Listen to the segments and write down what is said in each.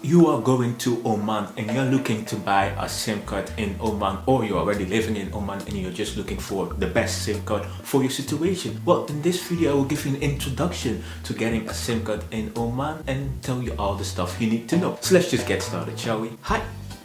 you are going to Oman and you're looking to buy a SIM card in Oman, or you're already living in Oman and you're just looking for the best SIM card for your situation. Well, in this video I will give you an introduction to getting a SIM card in Oman and tell you all the stuff you need to know. So let's just get started, shall we? Hi!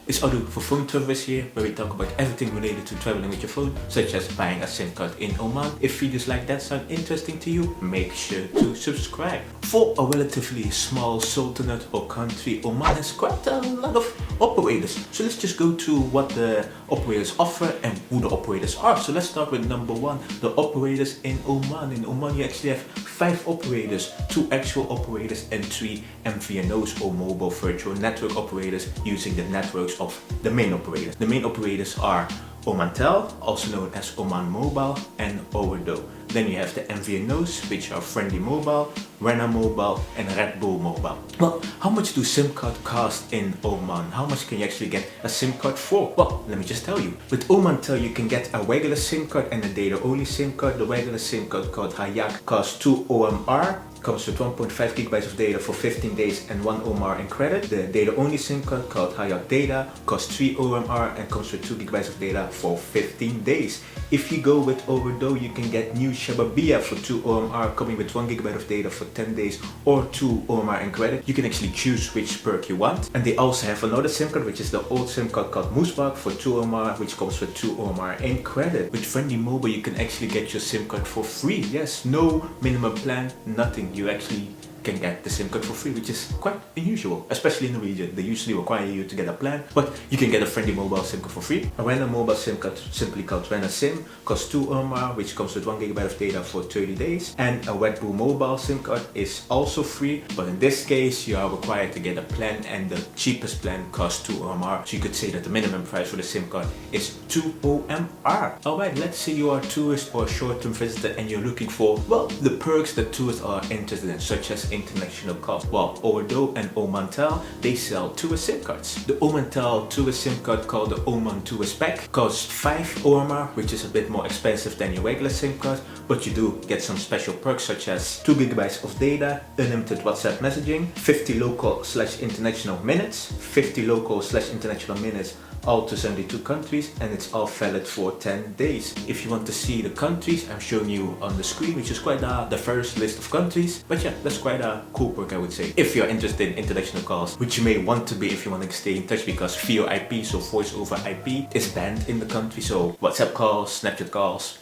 It's Adu for Phone Travelers here, where we talk about everything related to traveling with your phone, such as buying a SIM card in Oman. If videos like that sound interesting to you, make sure to subscribe. For a relatively small sultanate or country, Oman has quite a lot of operators. So let's just go to what the operators offer and who the operators are. So let's start with number one, the operators in Oman. In Oman you actually have 5 operators, 2 actual operators and 3 MVNOs or mobile virtual network operators using the networks of the main operators. The main operators are Omantel, also known as Oman Mobile, and Airalo. Then you have the MVNOs, which are Friendly Mobile, Rena Mobile, and Red Bull Mobile. Well, how much do SIM cards cost in Oman? How much can you actually get a SIM card for? Well, let me just tell you. With Omantel, you can get a regular SIM card and a data-only SIM card. The regular SIM card called Hayak costs 2 OMR. Comes with 1.5 gigabytes of data for 15 days and 1 OMR in credit. The data-only SIM card called Hayak Data costs 3 OMR and comes with 2 gigabytes of data for 15 days. If you go with Airalo, you can get new Shababia for 2 OMR coming with 1 gigabyte of data for 10 days or 2 OMR in credit. You can actually choose which perk you want. And they also have another SIM card, which is the old SIM card called Musbak for 2 OMR, which comes with 2 OMR in credit. With Friendly Mobile, you can actually get your SIM card for free. Yes, no minimum plan, nothing. You actually can get the SIM card for free, which is quite unusual, especially in the region. They usually require you to get a plan, but you can get a Friendly Mobile SIM card for free. A Rena Mobile SIM card, simply called Rena SIM, costs 2 OMR, which comes with 1 gigabyte of data for 30 days. And a Red Bull Mobile SIM card is also free, but in this case you are required to get a plan, and the cheapest plan costs 2 OMR. So you could say that the minimum price for the SIM card is 2 OMR. Alright, let's say you are a tourist or a short-term visitor and you're looking for, well, the perks that tourists are interested in, such as international calls. Well, Airalo and Omantel, they sell tourist SIM cards. The Omantel tourist SIM card, called the Oman Tourist Pack, costs 5 OMR, which is a bit more expensive than your regular SIM card, but you do get some special perks such as 2 gigabytes of data, unlimited WhatsApp messaging, 50 local/international minutes, 50 local/international minutes, all to 72 countries, and it's all valid for 10 days. If you want to see the countries, I'm showing you on the screen, which is quite a diverse list of countries. But yeah, that's quite a cool perk, I would say, if you're interested in international calls, which you may want to be if you want to stay in touch, because VO IP, so voice over IP, is banned in the country. So WhatsApp calls, Snapchat calls,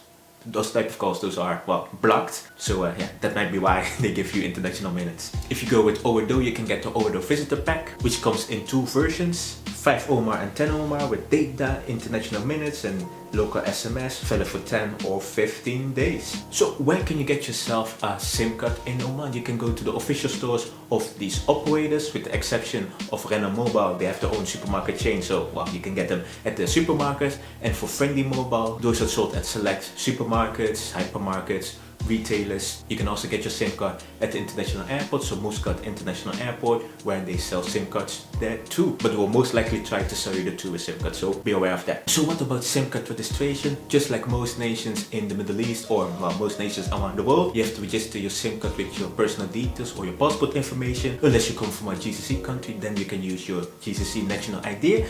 those type of calls, those are, well, blocked. So yeah, that might be why they give you international minutes. If you go with Airalo, you can get the Airalo Visitor Pack, which comes in 2 versions, 5 OMR and 10 OMR with data, international minutes and local SMS, valid for 10 or 15 days. So where can you get yourself a SIM card in Oman? You can go to the official stores of these operators, with the exception of Rena Mobile. They have their own supermarket chain, so well, you can get them at the supermarkets. And for Friendly Mobile, those are sold at select supermarkets, hypermarkets, retailers. You can also get your SIM card at the international airport, so Muscat International Airport, where they sell SIM cards there too. But they will most likely try to sell you the tourist SIM card, so be aware of that. So what about SIM card registration? Just like most nations in the Middle East, or well, most nations around the world, you have to register your SIM card with your personal details or your passport information. Unless you come from a GCC country, then you can use your GCC national ID,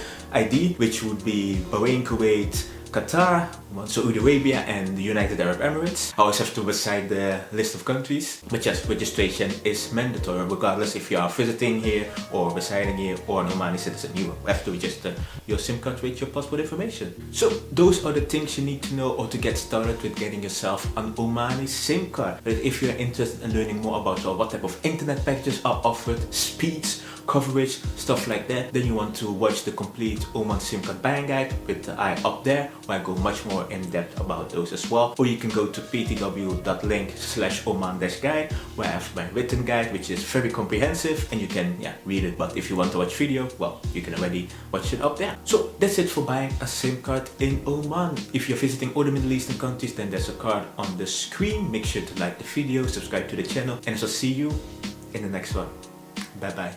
which would be Bahrain, Kuwait, Qatar, Saudi Arabia, and the United Arab Emirates. I always have to recite the list of countries. But yes, registration is mandatory regardless if you are visiting here or residing here or an Omani citizen. You have to register your SIM card with your passport information. So those are the things you need to know or to get started with getting yourself an Omani SIM card. But if you're interested in learning more about what type of internet packages are offered, speeds, coverage, stuff like that, then you want to watch the complete Oman SIM card buying guide with the eye up there, where I go much more in depth about those as well. Or you can go to ptw.link/Oman-guide, where I have my written guide, which is very comprehensive and you can read it. But if you want to watch video, well, you can already watch it up there. So that's it for buying a SIM card in Oman. If you're visiting other Middle Eastern countries, then there's a card on the screen. Make sure to like the video, subscribe to the channel, and I'll see you in the next one. Bye bye.